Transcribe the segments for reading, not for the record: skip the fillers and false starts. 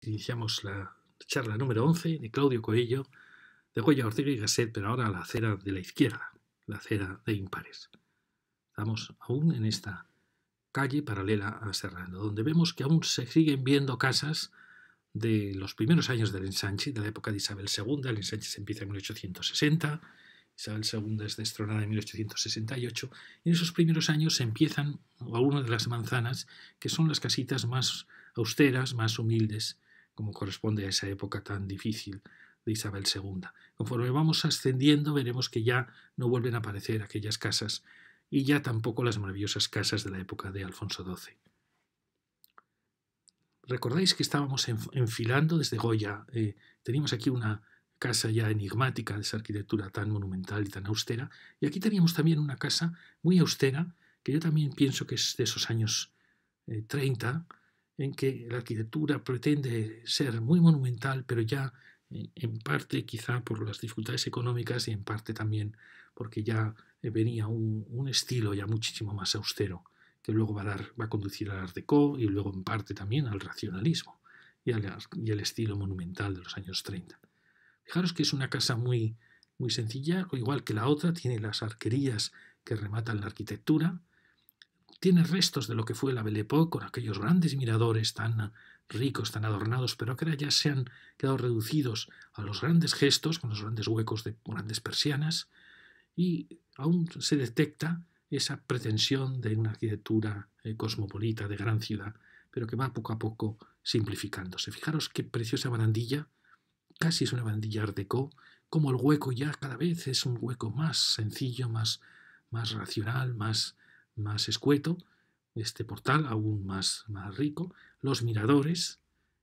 Iniciamos la charla número 11 de Claudio Coello, de Goya, Ortega y Gasset, pero ahora a la acera de la izquierda, la acera de impares. Estamos aún en esta calle paralela a Serrano, donde vemos que aún se siguen viendo casas de los primeros años del ensanche, de la época de Isabel II. El ensanche se empieza en 1860, Isabel II es destronada en 1868, y en esos primeros años se empiezan algunas de las manzanas, que son las casitas más austeras, más humildes, como corresponde a esa época tan difícil de Isabel II. Conforme vamos ascendiendo, veremos que ya no vuelven a aparecer aquellas casas y ya tampoco las maravillosas casas de la época de Alfonso XII. Recordáis que estábamos enfilando desde Goya, teníamos aquí una casa ya enigmática de esa arquitectura tan monumental y tan austera, y aquí teníamos también una casa muy austera, que yo también pienso que es de esos años 30, en que la arquitectura pretende ser muy monumental, pero ya en parte quizá por las dificultades económicas y en parte también porque ya venía un estilo ya muchísimo más austero, que luego va a conducir al Art Deco y luego en parte también al racionalismo y al estilo monumental de los años 30. Fijaros que es una casa muy, muy sencilla, igual que la otra, tiene las arquerías que rematan la arquitectura, tiene restos de lo que fue la Belle Époque, con aquellos grandes miradores tan ricos, tan adornados, pero que ahora ya se han quedado reducidos a los grandes gestos, con los grandes huecos de grandes persianas, y aún se detecta esa pretensión de una arquitectura cosmopolita de gran ciudad, pero que va poco a poco simplificándose. Fijaros qué preciosa barandilla, casi es una barandilla Art Deco, como el hueco ya cada vez es un hueco más sencillo, más racional, más escueto, este portal aún más rico, los miradores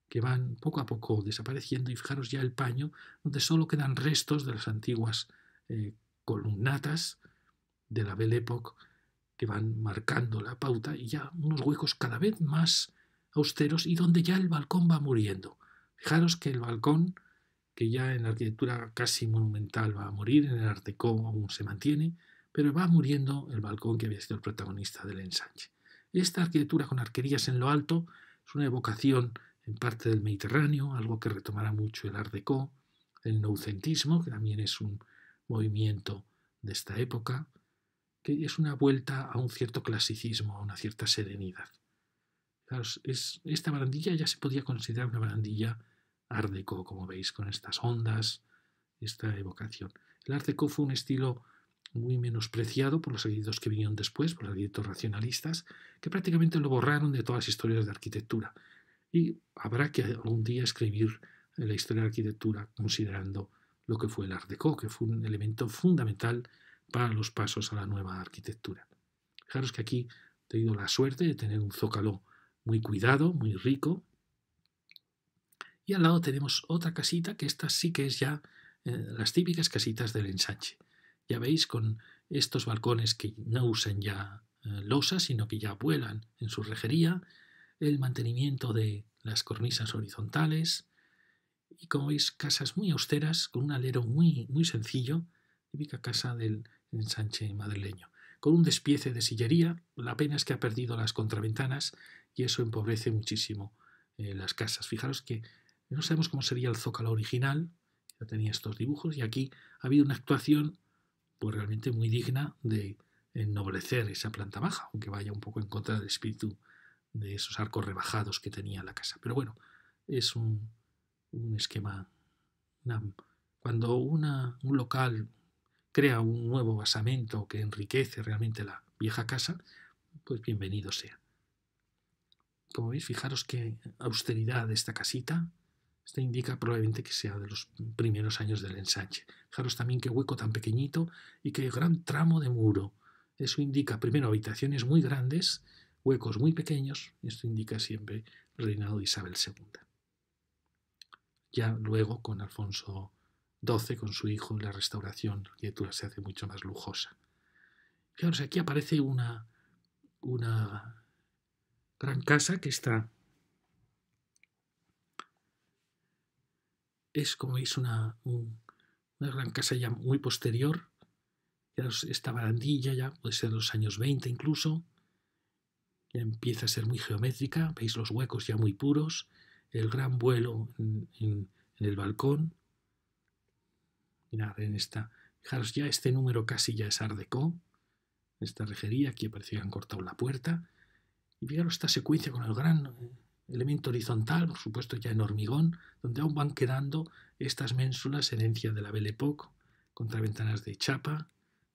que van poco a poco desapareciendo, y fijaros ya el paño, donde solo quedan restos de las antiguas columnatas de la Belle Époque que van marcando la pauta, y ya unos huecos cada vez más austeros y donde ya el balcón va muriendo. Fijaros que el balcón, que ya en la arquitectura casi monumental va a morir, en el Art Deco aún se mantiene, pero va muriendo el balcón que había sido el protagonista del ensanche. Esta arquitectura con arquerías en lo alto es una evocación en parte del Mediterráneo, algo que retomará mucho el Art Deco, el noucentismo, que también es un movimiento de esta época, que es una vuelta a un cierto clasicismo, a una cierta serenidad. Claro, esta barandilla ya se podía considerar una barandilla Art Deco, como veis, con estas ondas, esta evocación. El Art Deco fue un estilo muy menospreciado por los arquitectos que vinieron después, por los arquitectos racionalistas, que prácticamente lo borraron de todas las historias de arquitectura. Y habrá que algún día escribir la historia de la arquitectura considerando lo que fue el Art Deco, que fue un elemento fundamental para los pasos a la nueva arquitectura. Fijaros que aquí he tenido la suerte de tener un zócalo muy cuidado, muy rico, y al lado tenemos otra casita, que esta sí que es ya las típicas casitas del ensanche. Ya veis, con estos balcones que no usan ya losas, sino que ya vuelan en su rejería, el mantenimiento de las cornisas horizontales, y como veis, casas muy austeras, con un alero muy, muy sencillo, típica casa del ensanche madrileño, con un despiece de sillería. La pena es que ha perdido las contraventanas y eso empobrece muchísimo las casas. Fijaros que no sabemos cómo sería el zócalo original, ya tenía estos dibujos, y aquí ha habido una actuación pues realmente muy digna de ennoblecer esa planta baja, aunque vaya un poco en contra del espíritu de esos arcos rebajados que tenía la casa. Pero bueno, es un esquema. Cuando un local crea un nuevo basamento que enriquece realmente la vieja casa, pues bienvenido sea. Como veis, fijaros qué austeridad de esta casita. Esto indica probablemente que sea de los primeros años del ensanche. Fijaros también qué hueco tan pequeñito y qué gran tramo de muro. Eso indica, primero, habitaciones muy grandes, huecos muy pequeños. Esto indica siempre el reinado de Isabel II. Ya luego, con Alfonso XII, con su hijo, la restauración, la arquitectura se hace mucho más lujosa. Fijaros, aquí aparece una gran casa que está... Es, como veis, una gran casa ya muy posterior. Esta barandilla ya puede ser de los años 20 incluso. Ya empieza a ser muy geométrica. Veis los huecos ya muy puros. el gran vuelo en el balcón. Mirad, fijaros, ya este número casi ya es Art Déco, esta rejería, aquí parece que han cortado la puerta. Y fijaros esta secuencia con el gran elemento horizontal, por supuesto ya en hormigón, donde aún van quedando estas ménsulas, herencia de la Belle Époque, contraventanas de chapa,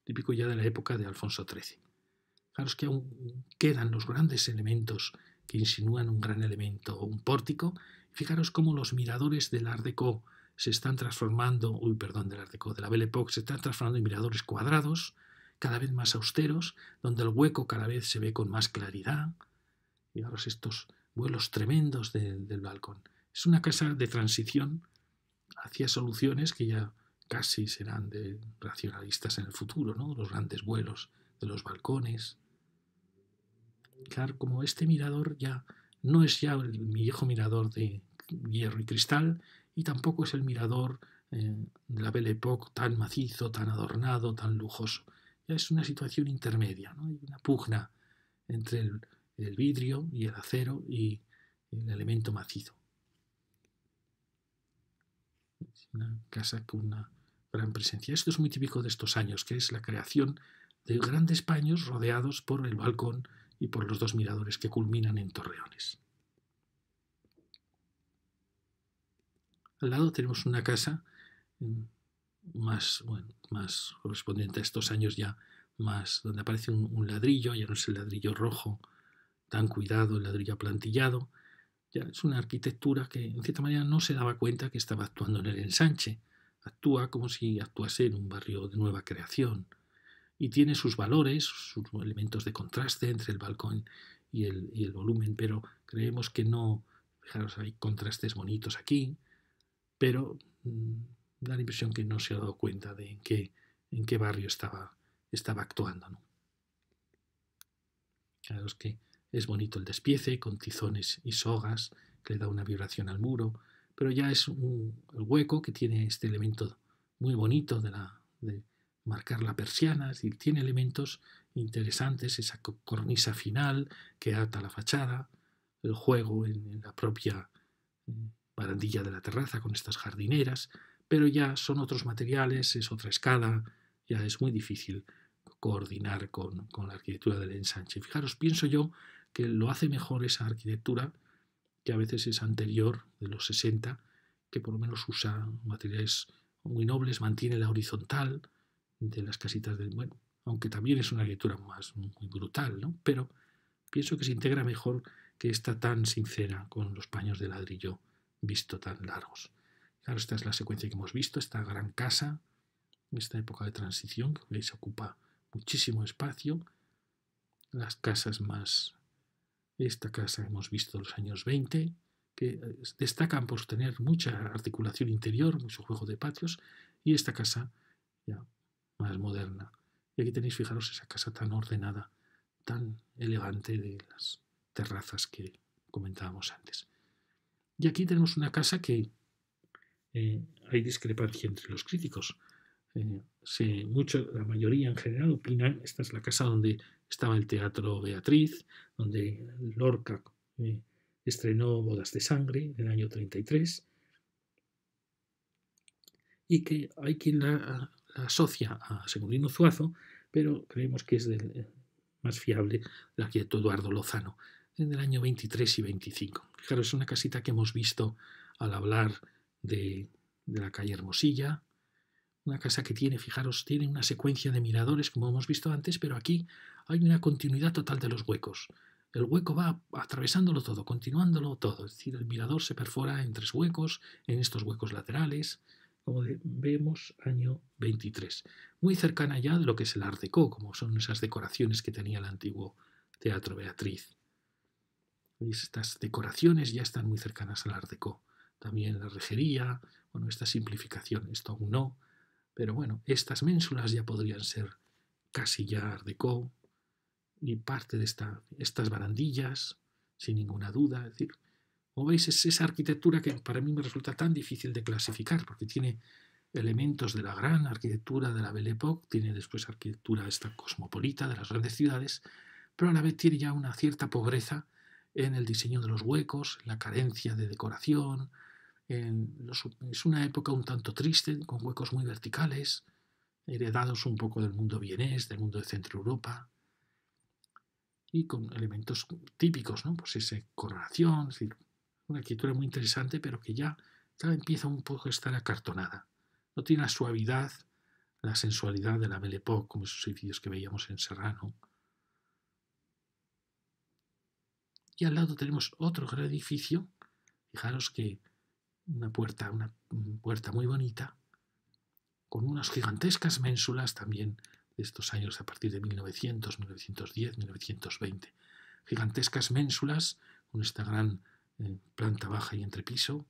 típico ya de la época de Alfonso XIII. Fijaros que aún quedan los grandes elementos que insinúan un gran elemento o un pórtico. Fijaros cómo los miradores del Art Déco se están transformando, del Art Déco, de la Belle Époque, se están transformando en miradores cuadrados, cada vez más austeros, donde el hueco cada vez se ve con más claridad. Fijaros estos vuelos tremendos del balcón. Es una casa de transición hacia soluciones que ya casi serán de racionalistas en el futuro, ¿no? Los grandes vuelos de los balcones. Claro, como este mirador ya no es ya el viejo mirador de hierro y cristal, y tampoco es el mirador de la Belle Époque tan macizo, tan adornado, tan lujoso. Ya es una situación intermedia, ¿no? Hay una pugna entre el vidrio y el acero y el elemento macizo. Es una casa con una gran presencia. Esto es muy típico de estos años, que es la creación de grandes paños rodeados por el balcón y por los dos miradores que culminan en torreones. Al lado tenemos una casa más correspondiente a estos años ya, más donde aparece un ladrillo, ya no es el ladrillo rojo tan cuidado, el ladrillo aplantillado. Ya es una arquitectura que en cierta manera no se daba cuenta que estaba actuando en el ensanche. Actúa como si actuase en un barrio de nueva creación y tiene sus valores, sus elementos de contraste entre el balcón y el volumen, pero creemos que no. Fijaros, hay contrastes bonitos aquí, pero da la impresión que no se ha dado cuenta de en qué barrio estaba actuando, ¿no? Claro, es que es bonito el despiece con tizones y sogas que le da una vibración al muro, pero ya es el hueco que tiene este elemento muy bonito de marcar la persiana, es decir, tiene elementos interesantes, esa cornisa final que ata la fachada, el juego en la propia barandilla de la terraza con estas jardineras, pero ya son otros materiales, es otra escala, ya es muy difícil coordinar con la arquitectura del ensanche. Fijaros, pienso yo que lo hace mejor esa arquitectura, que a veces es anterior, de los 60, que por lo menos usa materiales muy nobles, mantiene la horizontal de las casitas del... Bueno, aunque también es una arquitectura muy brutal, ¿no? Pero pienso que se integra mejor que esta tan sincera con los paños de ladrillo visto tan largos. Claro, esta es la secuencia que hemos visto, esta gran casa, esta época de transición, que veis ocupa muchísimo espacio. Las casas más... Esta casa hemos visto en los años 20, que destacan por tener mucha articulación interior, mucho juego de patios, y esta casa ya más moderna. Y aquí tenéis, fijaros, esa casa tan ordenada, tan elegante de las terrazas que comentábamos antes. Y aquí tenemos una casa que hay discrepancia entre los críticos. La mayoría en general opinan, esta es la casa donde estaba el Teatro Beatriz, donde Lorca estrenó Bodas de Sangre en el año 33, y que hay quien la asocia a Secundino Zuazo, pero creemos que es más fiable el arquitecto Eduardo Lozano, en el año 23 y 25. Fijaros, es una casita que hemos visto al hablar de la calle Hermosilla, una casa que tiene, fijaros, tiene una secuencia de miradores como hemos visto antes, pero aquí hay una continuidad total de los huecos. El hueco va atravesándolo todo, continuándolo todo. Es decir, el mirador se perfora en 3 huecos, en estos huecos laterales, como vemos, año 23. Muy cercana ya de lo que es el Art Déco, como son esas decoraciones que tenía el antiguo Teatro Beatriz. Estas decoraciones ya están muy cercanas al Art Déco. También la rejería, bueno, esta simplificación, esto aún no, pero bueno, estas ménsulas ya podrían ser casi ya Art Déco, y parte de estas barandillas, sin ninguna duda. Es decir, como veis, es esa arquitectura que para mí me resulta tan difícil de clasificar, porque tiene elementos de la gran arquitectura de la Belle Époque, tiene después arquitectura esta cosmopolita de las grandes ciudades, pero a la vez tiene ya una cierta pobreza en el diseño de los huecos, la carencia de decoración. Es una época un tanto triste, con huecos muy verticales, heredados un poco del mundo vienés, del mundo de Centro Europa, y con elementos típicos, ¿no? Pues esa coronación, es decir, una arquitectura muy interesante, pero que ya empieza un poco a estar acartonada. No tiene la suavidad, la sensualidad de la Belle Époque, como esos edificios que veíamos en Serrano. Y al lado tenemos otro gran edificio, fijaros que una puerta muy bonita, con unas gigantescas ménsulas también de estos años a partir de 1900, 1910, 1920. Gigantescas ménsulas con esta gran planta baja y entrepiso,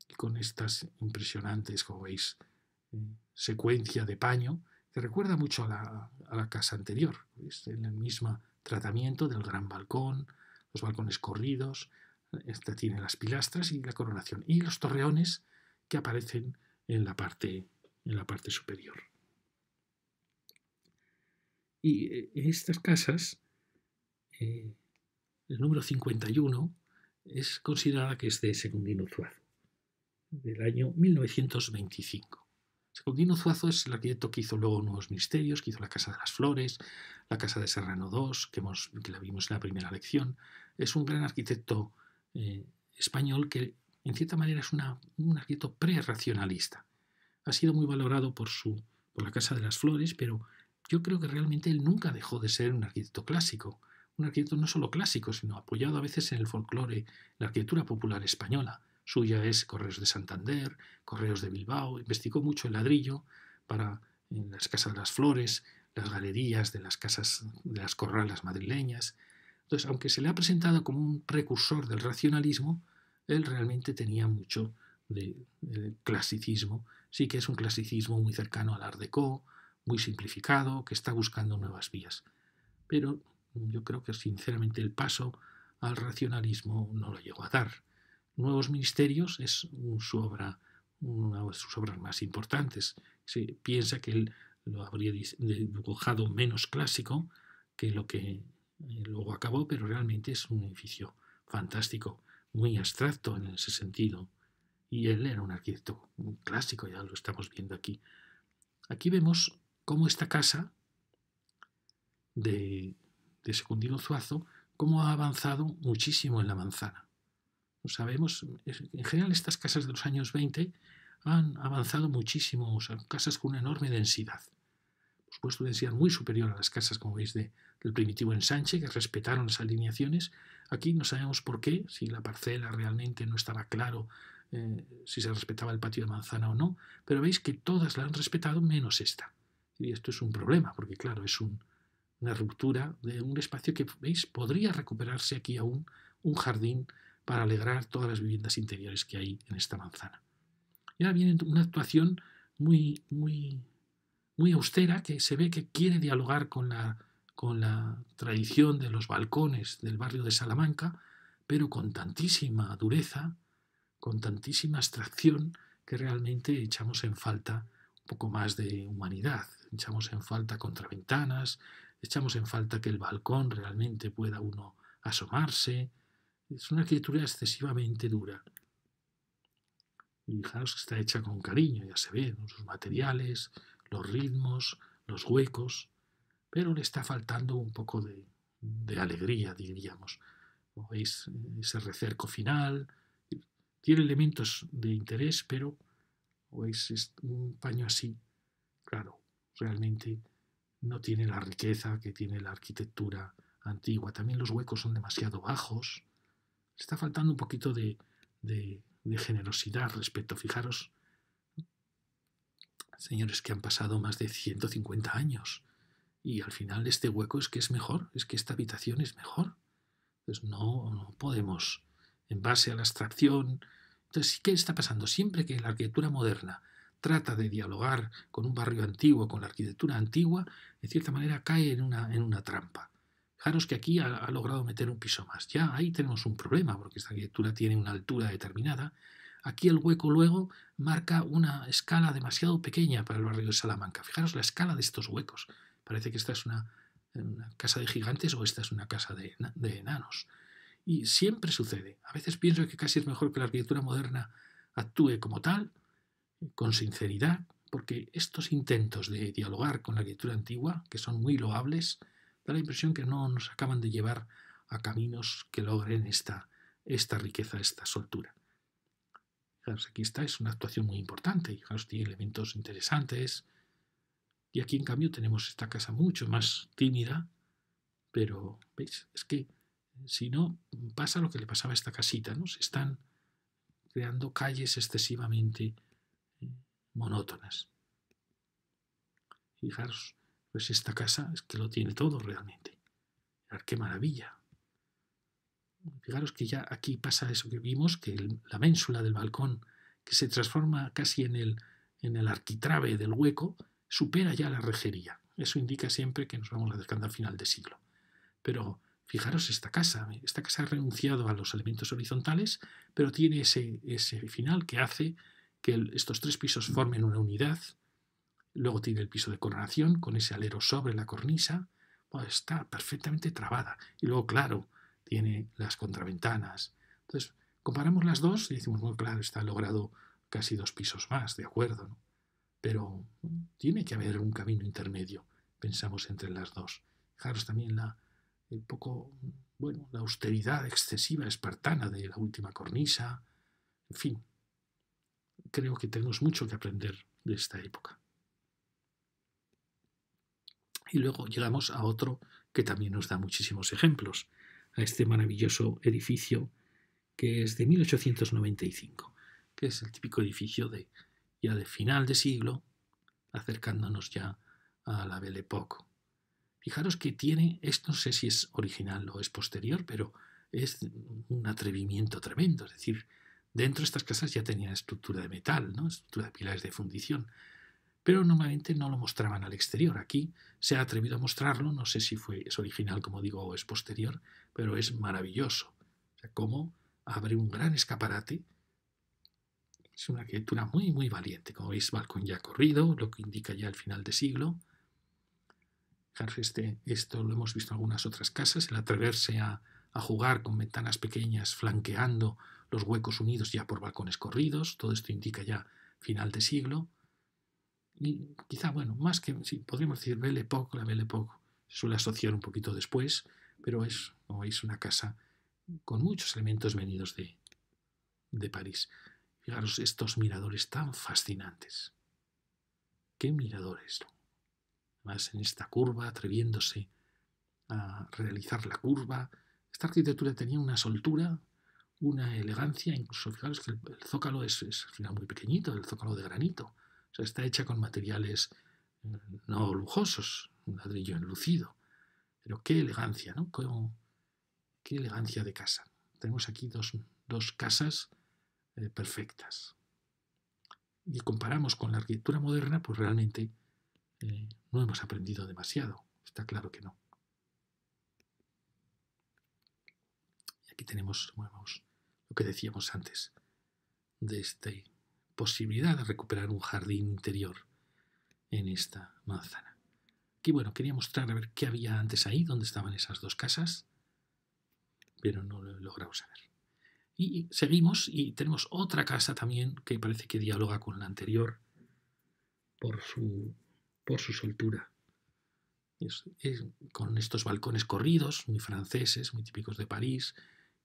y con estas impresionantes, como veis, secuencia de paño, que recuerda mucho a la casa anterior. ¿Veis? En el mismo tratamiento del gran balcón, los balcones corridos, esta tiene las pilastras y la coronación, y los torreones que aparecen en la parte superior. Y en estas casas, el número 51 es considerada que es de Secundino Zuazo, del año 1925. Secundino Zuazo es el arquitecto que hizo luego Nuevos Ministerios, que hizo la Casa de las Flores, la Casa de Serrano II, que la vimos en la primera lección. Es un gran arquitecto español que, en cierta manera, es un arquitecto pre-racionalista. Ha sido muy valorado por la Casa de las Flores, pero yo creo que realmente él nunca dejó de ser un arquitecto clásico. Un arquitecto no solo clásico, sino apoyado a veces en el folclore, la arquitectura popular española. Suya es Correos de Santander, Correos de Bilbao. Investigó mucho el ladrillo para las Casas de las Flores, las galerías de las casas de las corralas madrileñas. Entonces, aunque se le ha presentado como un precursor del racionalismo, él realmente tenía mucho de clasicismo. Sí que es un clasicismo muy cercano al Art Déco, muy simplificado, que está buscando nuevas vías. Pero yo creo que sinceramente el paso al racionalismo no lo llegó a dar. Nuevos Ministerios es una de sus obras más importantes. Se piensa que él lo habría dibujado menos clásico que lo que luego acabó, pero realmente es un edificio fantástico, muy abstracto en ese sentido. Y él era un arquitecto clásico, ya lo estamos viendo aquí. Aquí vemos cómo esta casa de Secundino Zuazo, cómo ha avanzado muchísimo en la manzana. Lo sabemos, en general estas casas de los años 20 han avanzado muchísimo, o sea, casas con una enorme densidad. Por supuesto, densidad muy superior a las casas, como veis, del primitivo ensanche, que respetaron las alineaciones. Aquí no sabemos por qué, si la parcela realmente no estaba claro, si se respetaba el patio de manzana o no, pero veis que todas la han respetado menos esta. Y esto es un problema, porque claro, es una ruptura de un espacio que, veis, podría recuperarse aquí aún un jardín para alegrar todas las viviendas interiores que hay en esta manzana. Y ahora viene una actuación muy, muy, muy austera, que se ve que quiere dialogar con la tradición de los balcones del barrio de Salamanca, pero con tantísima dureza, con tantísima abstracción, que realmente echamos en falta un poco más de humanidad. Echamos en falta contraventanas, echamos en falta que el balcón realmente pueda uno asomarse. Es una arquitectura excesivamente dura. Y fijaros que está hecha con cariño, ya se ve, ¿no? Sus materiales, los ritmos, los huecos, pero le está faltando un poco de alegría, diríamos. ¿No veis? Ese recerco final. Tiene elementos de interés, pero ¿veis? Un paño así, claro, realmente no tiene la riqueza que tiene la arquitectura antigua. También los huecos son demasiado bajos. Está faltando un poquito de generosidad respecto. Fijaros, señores, que han pasado más de 150 años y al final este hueco es que es mejor, es que esta habitación es mejor. Entonces no podemos, en base a la abstracción. Entonces, ¿qué está pasando? Siempre que la arquitectura moderna trata de dialogar con un barrio antiguo, con la arquitectura antigua, de cierta manera cae en una trampa. Fijaros que aquí ha logrado meter un piso más. Ya ahí tenemos un problema, porque esta arquitectura tiene una altura determinada. Aquí el hueco luego marca una escala demasiado pequeña para el barrio de Salamanca. Fijaros la escala de estos huecos. Parece que esta es una casa de gigantes o esta es una casa de enanos. Y siempre sucede. A veces pienso que casi es mejor que la arquitectura moderna actúe como tal, con sinceridad, porque estos intentos de dialogar con la arquitectura antigua, que son muy loables, da la impresión que no nos acaban de llevar a caminos que logren esta riqueza, esta soltura. Fijaros, aquí está, es una actuación muy importante, fijaros, tiene elementos interesantes, y aquí en cambio tenemos esta casa mucho más tímida, pero, ¿veis? Es que si no, pasa lo que le pasaba a esta casita, ¿no? Se están creando calles excesivamente monótonas. Fijaros, pues esta casa es que lo tiene todo realmente. Mirad qué maravilla. Fijaros que ya aquí pasa eso que vimos, que la ménsula del balcón, que se transforma casi en el arquitrabe del hueco, supera ya la rejería. Eso indica siempre que nos vamos acercando al final de siglo. Pero fijaros esta casa ha renunciado a los elementos horizontales, pero tiene ese final que hace que estos tres pisos formen una unidad. Luego tiene el piso de coronación con ese alero sobre la cornisa. Bueno, está perfectamente trabada. Y luego, claro, tiene las contraventanas. Entonces, comparamos las dos y decimos, bueno, claro, está logrado casi 2 pisos más, de acuerdo, ¿no? Pero tiene que haber un camino intermedio, pensamos, entre las dos. Fijaros también la austeridad excesiva espartana de la última cornisa. En fin, creo que tenemos mucho que aprender de esta época. Y luego llegamos a otro que también nos da muchísimos ejemplos, a este maravilloso edificio que es de 1895, que es el típico edificio de final de siglo, acercándonos ya a la Belle Époque. Fijaros que tiene, esto no sé si es original o es posterior, pero es un atrevimiento tremendo. Es decir, dentro de estas casas ya tenían estructura de metal, ¿no? Estructura de pilares de fundición, pero normalmente no lo mostraban al exterior. Aquí se ha atrevido a mostrarlo, no sé si es original, como digo, o es posterior, pero es maravilloso. O sea, cómo abre un gran escaparate. Es una arquitectura muy, muy valiente. Como veis, balcón ya corrido, lo que indica ya el final de siglo. Fijaros, esto lo hemos visto en algunas otras casas, el atreverse a jugar con ventanas pequeñas flanqueando los huecos unidos ya por balcones corridos. Todo esto indica ya final de siglo. Y quizá, bueno, más que, sí, podríamos decir Belle Époque, la Belle Époque se suele asociar un poquito después, pero es, como veis, una casa con muchos elementos venidos de París. Fijaros estos miradores tan fascinantes. ¡Qué miradores! Además, en esta curva, atreviéndose a realizar la curva, esta arquitectura tenía una soltura, una elegancia, incluso fijaros que el zócalo es al final muy pequeñito, el zócalo de granito. O sea, está hecha con materiales no lujosos, un ladrillo enlucido. Pero qué elegancia, ¿no? Qué elegancia de casa. Tenemos aquí dos casas perfectas. Y comparamos con la arquitectura moderna, pues realmente no hemos aprendido demasiado. Está claro que no. Y aquí tenemos, lo que decíamos antes, de esta posibilidad de recuperar un jardín interior en esta manzana. Aquí, quería mostrar a ver qué había antes ahí, dónde estaban esas dos casas, pero no lo he logrado saber. Y seguimos y tenemos otra casa también que parece que dialoga con la anterior por su soltura. Con estos balcones corridos, muy franceses, muy típicos de París.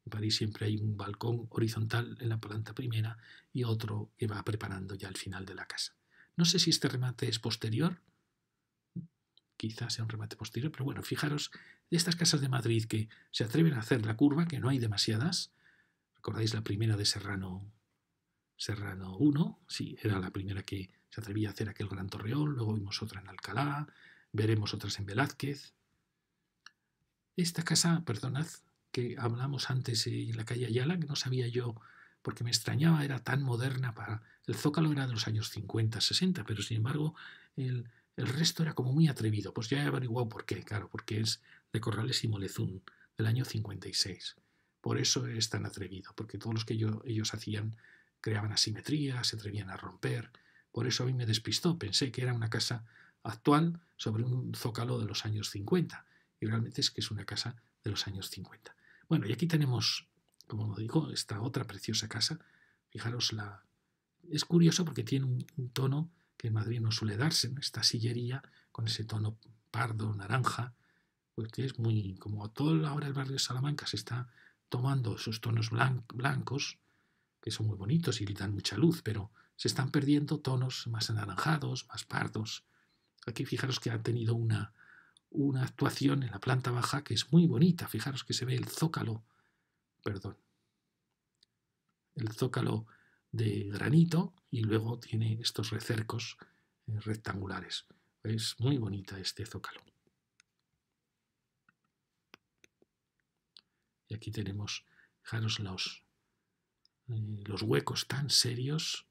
En París siempre hay un balcón horizontal en la planta primera y otro que va preparando ya el final de la casa. No sé si este remate es posterior, quizás sea un remate posterior, pero bueno, fijaros, de estas casas de Madrid que se atreven a hacer la curva, que no hay demasiadas. ¿Recordáis la primera de Serrano 1? Sí, era la primera que se atrevía a hacer aquel gran torreón. Luego vimos otra en Alcalá, veremos otras en Velázquez. Esta casa, perdonad, que hablamos antes en la calle Ayala, que no sabía yo, porque me extrañaba, era tan moderna el Zócalo era de los años 50, 60, pero sin embargo el resto era como muy atrevido. Pues ya he averiguado por qué, claro, porque es de Corrales y Molezún, del año 56. Por eso es tan atrevido, porque todos los que ellos hacían creaban asimetría, se atrevían a romper. Por eso a mí me despistó, pensé que era una casa actual sobre un zócalo de los años 50, y realmente es que es una casa de los años 50. Bueno, y aquí tenemos, como digo, esta otra preciosa casa. Fijaros, es curioso porque tiene un tono que en Madrid no suele darse, ¿no? Esta sillería con ese tono pardo, naranja, pues que es muy, como todo ahora el barrio de Salamanca se está tomando esos tonos blancos, que son muy bonitos y le dan mucha luz, pero se están perdiendo tonos más anaranjados, más pardos. Aquí fijaros que ha tenido una actuación en la planta baja que es muy bonita. Fijaros que se ve el zócalo, perdón, el zócalo de granito y luego tiene estos recercos rectangulares. Es muy bonita este zócalo. Y aquí tenemos, fijaros, los huecos tan serios,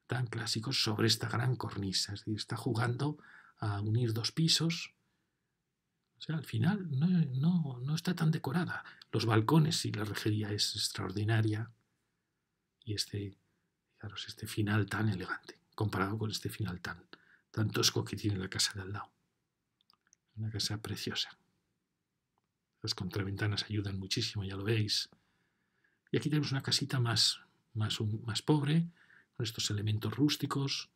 tan clásicos sobre esta gran cornisa. Es decir, está jugando a unir dos pisos. O sea, al final no está tan decorada. Los balcones y la rejería es extraordinaria. Y fijaros, este final tan elegante, comparado con este final tan tosco que tiene la casa de al lado. Una casa preciosa. Las contraventanas ayudan muchísimo, ya lo veis. Y aquí tenemos una casita más pobre, con estos elementos rústicos,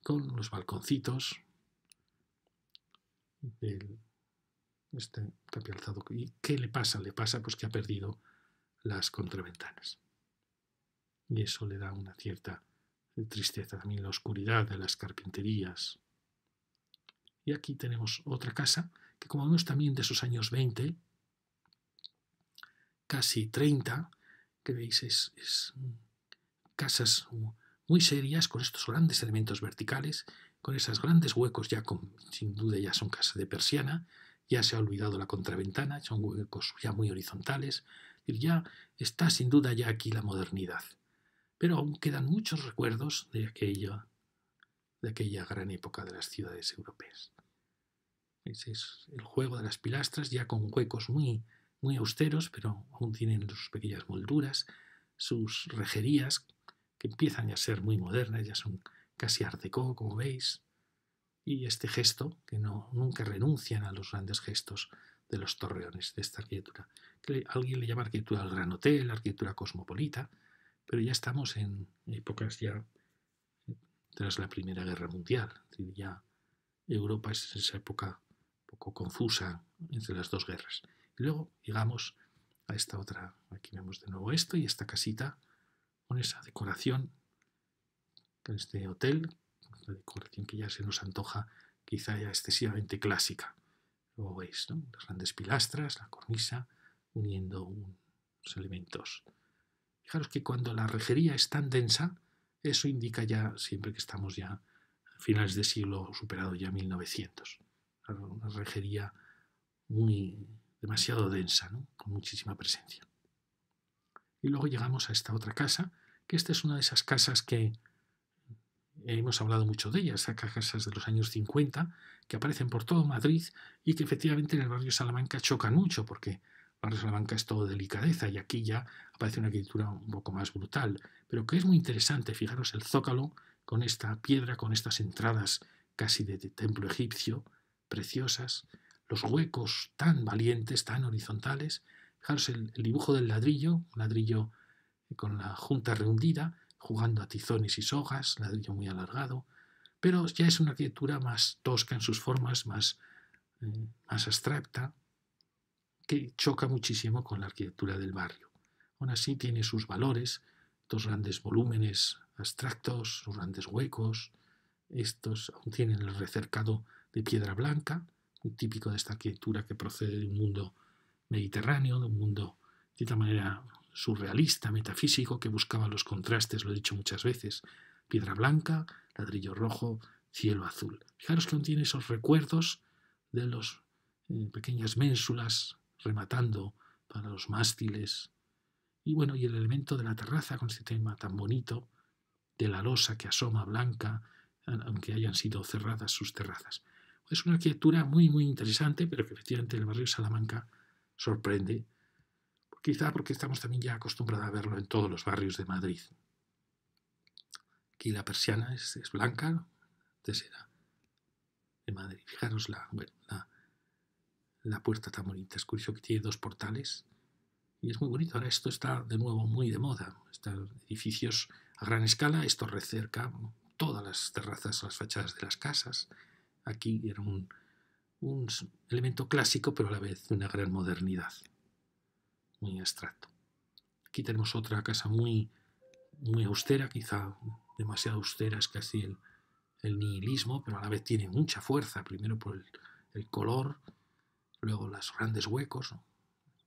con los balconcitos, este tapialzado. ¿Y qué le pasa? Le pasa pues que ha perdido las contraventanas. Y eso le da una cierta tristeza, también la oscuridad de las carpinterías. Y aquí tenemos otra casa, que como vemos también de esos años 20, casi 30, que veis es casas muy serias, con estos grandes elementos verticales, con esos grandes huecos, sin duda ya son casas de persiana, ya se ha olvidado la contraventana, son huecos ya muy horizontales, y ya está sin duda ya aquí la modernidad. Pero aún quedan muchos recuerdos de aquella gran época de las ciudades europeas. Ese es el juego de las pilastras, ya con huecos muy austeros, pero aún tienen sus pequeñas molduras, sus rejerías, que empiezan ya a ser muy modernas, ya son casi art déco, como veis, y este gesto, que nunca renuncian a los grandes gestos de los torreones de esta arquitectura, que alguien le llama arquitectura al gran hotel, arquitectura cosmopolita, pero ya estamos en épocas ya tras la Primera Guerra Mundial, es decir, ya Europa es esa época un poco confusa entre las dos guerras. Y luego llegamos a esta otra, aquí vemos de nuevo esto y esta casita con esa decoración, con este hotel, la decoración que ya se nos antoja quizá ya excesivamente clásica. Luego veis, ¿no? Las grandes pilastras, la cornisa, uniendo unos elementos. Fijaros que cuando la rejería es tan densa, eso indica ya siempre que estamos ya a finales de siglo, superado ya 1900. Una rejería demasiado densa, ¿no? Con muchísima presencia. Y luego llegamos a esta otra casa, que esta es una de esas casas que hemos hablado mucho de ellas, casas de los años 50, que aparecen por todo Madrid y que efectivamente en el barrio Salamanca chocan mucho, porque el barrio Salamanca es todo delicadeza y aquí ya aparece una arquitectura un poco más brutal, pero que es muy interesante. Fijaros el zócalo con esta piedra, con estas entradas casi de templo egipcio, preciosas, los huecos tan valientes, tan horizontales. Fijaros el dibujo del ladrillo, un ladrillo con la junta rehundida, jugando a tizones y sogas, ladrillo muy alargado, pero ya es una arquitectura más tosca en sus formas, más abstracta, que choca muchísimo con la arquitectura del barrio. Aún así tiene sus valores, estos grandes volúmenes abstractos, sus grandes huecos, estos aún tienen el recercado de piedra blanca, muy típico de esta arquitectura que procede de un mundo mediterráneo, de un mundo de cierta manera surrealista, metafísico, que buscaba los contrastes, lo he dicho muchas veces, piedra blanca, ladrillo rojo, cielo azul. Fijaros que aún tiene esos recuerdos de las pequeñas ménsulas rematando para los mástiles. Y bueno, y el elemento de la terraza con este tema tan bonito, de la losa que asoma blanca, aunque hayan sido cerradas sus terrazas. Es una arquitectura muy interesante, pero que efectivamente el barrio Salamanca sorprende, quizá porque estamos también ya acostumbrados a verlo en todos los barrios de Madrid. Aquí la persiana es blanca, antes era de Madrid. Fijaros la puerta tan bonita. Es curioso que tiene dos portales y es muy bonito. Ahora esto está de nuevo muy de moda. Están edificios a gran escala, esto recerca todas las terrazas, las fachadas de las casas. Aquí era un elemento clásico, pero a la vez de una gran modernidad, muy abstracto. Aquí tenemos otra casa muy, muy austera, quizá demasiado austera, es casi el nihilismo, pero a la vez tiene mucha fuerza, primero por el color, luego los grandes huecos, ¿no?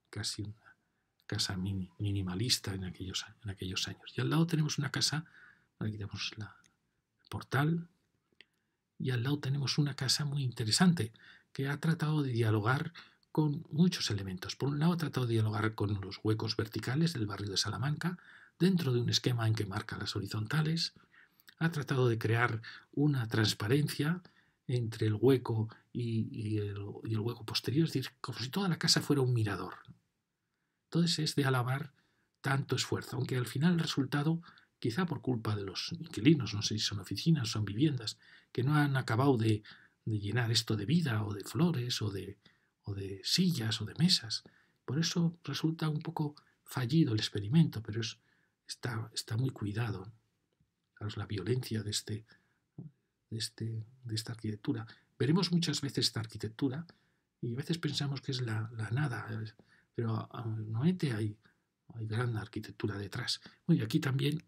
Casi una casa minimalista en aquellos años. Y al lado tenemos una casa, aquí tenemos el portal, y al lado tenemos una casa muy interesante que ha tratado de dialogar con muchos elementos. Por un lado, ha tratado de dialogar con los huecos verticales del barrio de Salamanca, dentro de un esquema en que marca las horizontales. Ha tratado de crear una transparencia entre el hueco y el hueco posterior, es decir, como si toda la casa fuera un mirador. Entonces es de alabar tanto esfuerzo, aunque al final el resultado, quizá por culpa de los inquilinos, no sé si son oficinas o son viviendas, que no han acabado de llenar esto de vida o de flores o de sillas o de mesas. Por eso resulta un poco fallido el experimento, pero está muy cuidado. Claro, es la violencia de esta arquitectura. Veremos muchas veces esta arquitectura y a veces pensamos que es la nada, pero normalmente hay gran arquitectura detrás. Y aquí también,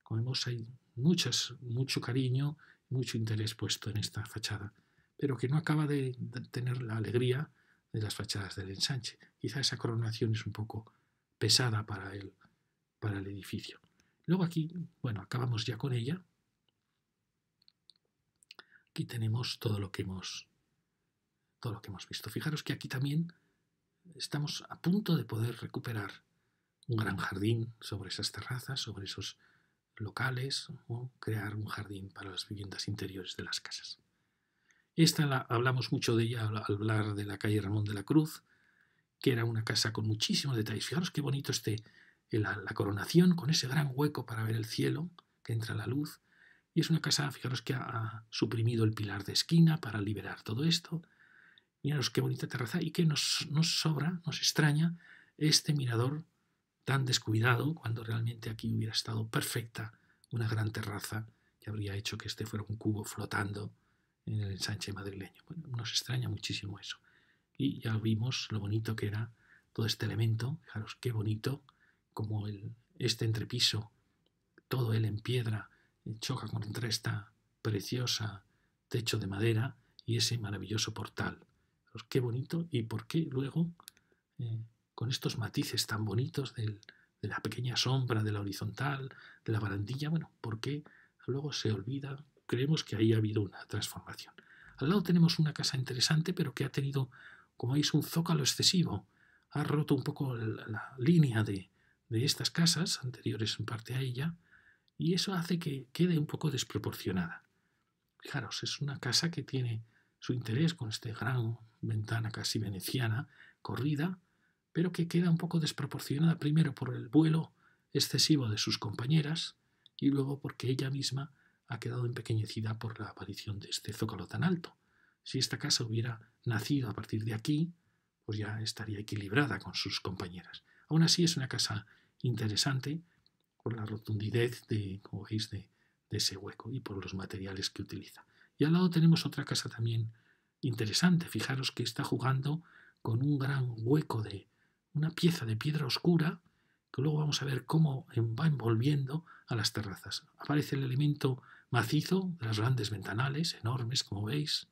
como vemos, hay mucho cariño, mucho interés puesto en esta fachada, pero que no acaba de tener la alegría de las fachadas del ensanche. Quizá esa coronación es un poco pesada para el edificio. Luego aquí, bueno, acabamos ya con ella. Aquí tenemos todo lo que hemos visto. Fijaros que aquí también estamos a punto de poder recuperar un gran jardín sobre esas terrazas, sobre esos locales, o crear un jardín para las viviendas interiores de las casas. Hablamos mucho de ella al hablar de la calle Ramón de la Cruz, que era una casa con muchísimos detalles. Fijaros qué bonito la coronación, con ese gran hueco para ver el cielo, que entra la luz. Y es una casa, fijaros que ha suprimido el pilar de esquina para liberar todo esto. Miraros qué bonita terraza y que nos sobra, nos extraña este mirador tan descuidado cuando realmente aquí hubiera estado perfecta una gran terraza que habría hecho que este fuera un cubo flotando en el ensanche madrileño. Bueno, nos extraña muchísimo eso. Y ya vimos lo bonito que era todo este elemento. Fijaros qué bonito, como este entrepiso, todo él en piedra, choca contra esta preciosa techo de madera y ese maravilloso portal. Fijaros qué bonito y por qué luego, con estos matices tan bonitos de la pequeña sombra, de la horizontal, de la barandilla, bueno, ¿por qué luego se olvida? Creemos que ahí ha habido una transformación. Al lado tenemos una casa interesante, pero que ha tenido, como veis, un zócalo excesivo. Ha roto un poco la línea de estas casas anteriores en parte a ella, y eso hace que quede un poco desproporcionada. Fijaros, es una casa que tiene su interés con esta gran ventana casi veneciana, corrida, pero que queda un poco desproporcionada primero por el vuelo excesivo de sus compañeras y luego porque ella misma ha quedado empequeñecida por la aparición de este zócalo tan alto. Si esta casa hubiera nacido a partir de aquí, pues ya estaría equilibrada con sus compañeras. Aún así es una casa interesante por la rotundidad como veis, de ese hueco y por los materiales que utiliza. Y al lado tenemos otra casa también interesante. Fijaros que está jugando con un gran hueco de una pieza de piedra oscura que luego vamos a ver cómo va envolviendo a las terrazas. Aparece el elemento macizo de las grandes ventanales, enormes como veis,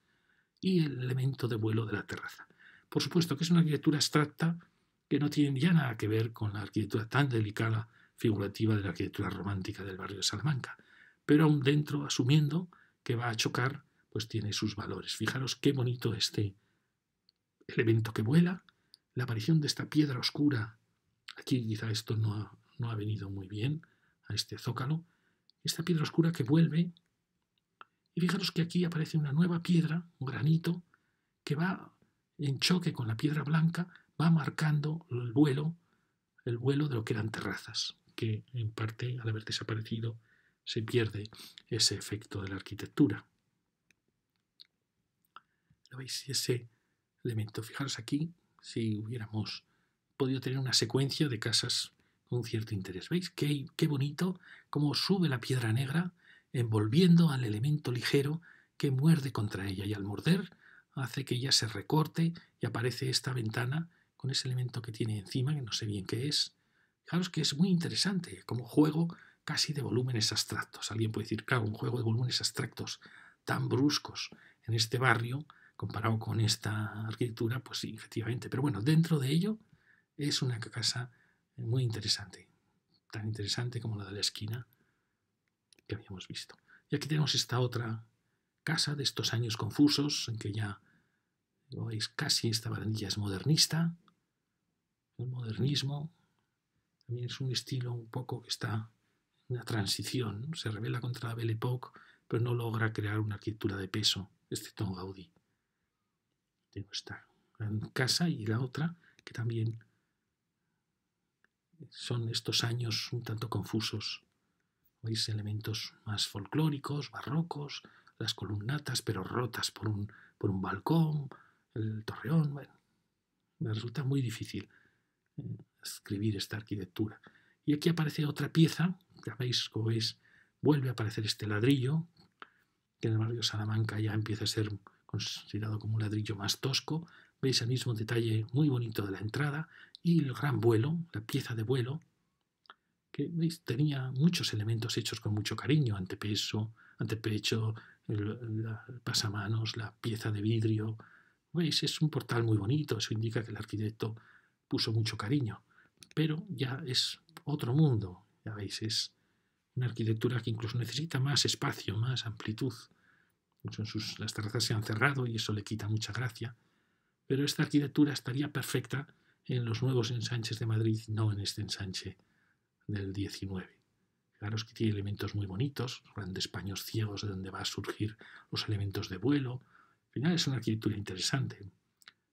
y el elemento de vuelo de la terraza. Por supuesto que es una arquitectura abstracta que no tiene ya nada que ver con la arquitectura tan delicada, figurativa de la arquitectura romántica del barrio de Salamanca, pero aún dentro, asumiendo que va a chocar, pues tiene sus valores. Fijaros qué bonito este elemento que vuela, la aparición de esta piedra oscura. Aquí quizá esto no ha venido muy bien a este zócalo. Esta piedra oscura que vuelve. Y fijaros que aquí aparece una nueva piedra, un granito, que va en choque con la piedra blanca, va marcando el vuelo de lo que eran terrazas, que en parte al haber desaparecido se pierde ese efecto de la arquitectura. ¿Lo veis? Ese elemento. Fijaros aquí, si hubiéramos podido tener una secuencia de casas con un cierto interés. ¿Veis? Qué bonito cómo sube la piedra negra envolviendo al elemento ligero que muerde contra ella, y al morder hace que ella se recorte y aparece esta ventana con ese elemento que tiene encima, que no sé bien qué es. Fijaros que es muy interesante, como juego casi de volúmenes abstractos. Alguien puede decir, claro, un juego de volúmenes abstractos tan bruscos en este barrio, comparado con esta arquitectura, pues sí, efectivamente. Pero bueno, dentro de ello es una casa muy interesante, tan interesante como la de la esquina que habíamos visto. Y aquí tenemos esta otra casa de estos años confusos, en que ya, como veis, casi esta barandilla es modernista. El modernismo también es un estilo un poco que está en una transición, ¿no? Se rebela contra la Belle Époque, pero no logra crear una arquitectura de peso, excepto en Gaudí. Tengo esta gran casa y la otra, que también son estos años un tanto confusos. Veis elementos más folclóricos, barrocos, las columnatas, pero rotas por un balcón, el torreón. Bueno, me resulta muy difícil escribir esta arquitectura. Y aquí aparece otra pieza, ya veis, como veis, vuelve a aparecer este ladrillo, que en el barrio Salamanca ya empieza a ser considerado como un ladrillo más tosco. Veis el mismo detalle muy bonito de la entrada y el gran vuelo, la pieza de vuelo, que ¿veis? Tenía muchos elementos hechos con mucho cariño, antepecho, el pasamanos, la pieza de vidrio. ¿Veis? Es un portal muy bonito, eso indica que el arquitecto puso mucho cariño, pero ya es otro mundo, ya veis, es una arquitectura que incluso necesita más espacio, más amplitud. Las terrazas se han cerrado y eso le quita mucha gracia, pero esta arquitectura estaría perfecta en los nuevos ensanches de Madrid, no en este ensanche del 19. Fijaros que tiene elementos muy bonitos, grandes paños ciegos de donde va a surgir los elementos de vuelo. Al final es una arquitectura interesante,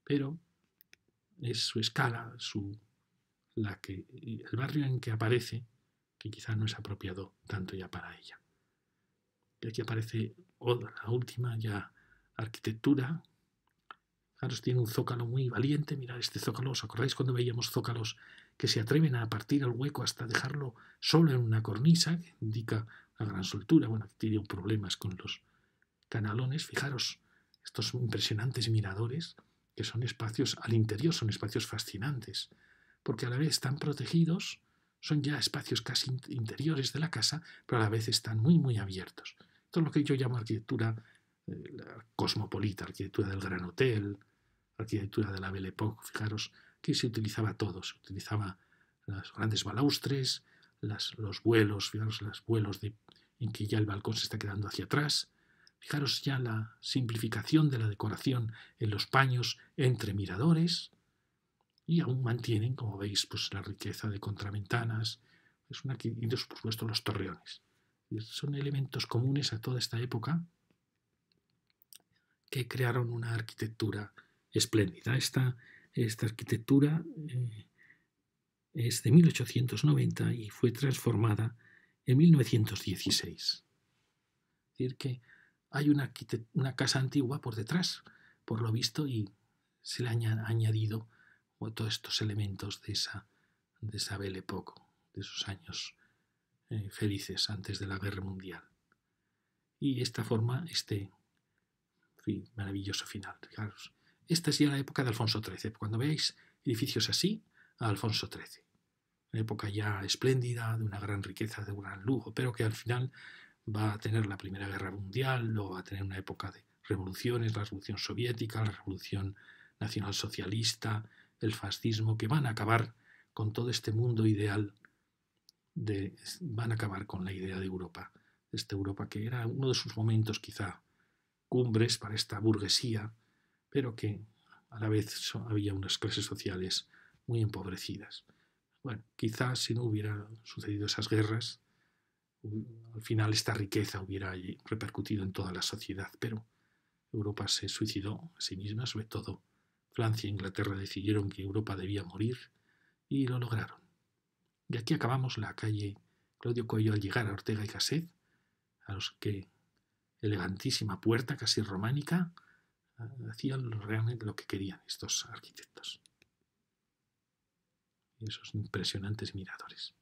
pero es su escala, el barrio en que aparece, que quizá no es apropiado tanto ya para ella. Y aquí aparece la última ya arquitectura. Fijaros, tiene un zócalo muy valiente. Mirad este zócalo. ¿Os acordáis cuando veíamos zócalos que se atreven a partir el hueco hasta dejarlo solo en una cornisa, que indica la gran soltura? Bueno, aquí tiene problemas con los canalones. Fijaros, estos impresionantes miradores, que son espacios al interior, son espacios fascinantes, porque a la vez están protegidos, son ya espacios casi interiores de la casa, pero a la vez están muy, muy abiertos. Esto es lo que yo llamo arquitectura la cosmopolita, arquitectura del Gran Hotel, arquitectura de la Belle Époque. Fijaros que se utilizaba todo, se utilizaba los grandes balaustres, los vuelos, fijaros los vuelos en que ya el balcón se está quedando hacia atrás. Fijaros ya la simplificación de la decoración en los paños entre miradores, y aún mantienen, como veis, pues la riqueza de contraventanas, y por supuesto los torreones. Son elementos comunes a toda esta época que crearon una arquitectura espléndida. Esta arquitectura es de 1890 y fue transformada en 1916. Es decir, que hay una casa antigua por detrás, por lo visto, y se le han añadido todos estos elementos de esa Belle Époque, de esos años felices antes de la Guerra Mundial. Y esta forma, maravilloso final. Fijaros, esta es ya la época de Alfonso XIII. Cuando veáis edificios así, a Alfonso XIII. Una época ya espléndida, de una gran riqueza, de un gran lujo, pero que al final va a tener la Primera Guerra Mundial, luego va a tener una época de revoluciones, la Revolución Soviética, la Revolución Nacionalsocialista, el fascismo, que van a acabar con todo este mundo ideal, van a acabar con la idea de Europa, de esta Europa que era uno de sus momentos quizá cumbres para esta burguesía, pero que a la vez había unas clases sociales muy empobrecidas. Bueno, quizás si no hubiera sucedido esas guerras, al final esta riqueza hubiera repercutido en toda la sociedad, pero Europa se suicidó a sí misma, sobre todo Francia e Inglaterra decidieron que Europa debía morir y lo lograron. Y aquí acabamos la calle Claudio Coello al llegar a Ortega y Gasset, a los que elegantísima puerta casi románica, hacían realmente lo que querían estos arquitectos. y esos impresionantes miradores.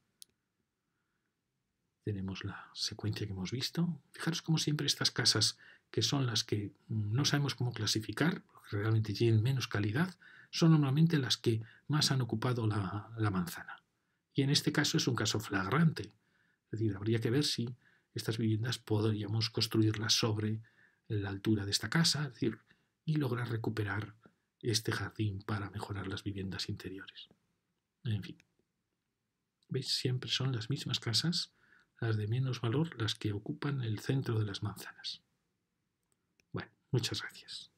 Tenemos la secuencia que hemos visto. Fijaros como siempre estas casas, que son las que no sabemos cómo clasificar, porque realmente tienen menos calidad, son normalmente las que más han ocupado la manzana. Y en este caso es un caso flagrante. Es decir, habría que ver si estas viviendas podríamos construirlas sobre la altura de esta casa, es decir, y lograr recuperar este jardín para mejorar las viviendas interiores. En fin, ¿veis? Siempre son las mismas casas, las de menos valor, las que ocupan el centro de las manzanas. Bueno, muchas gracias.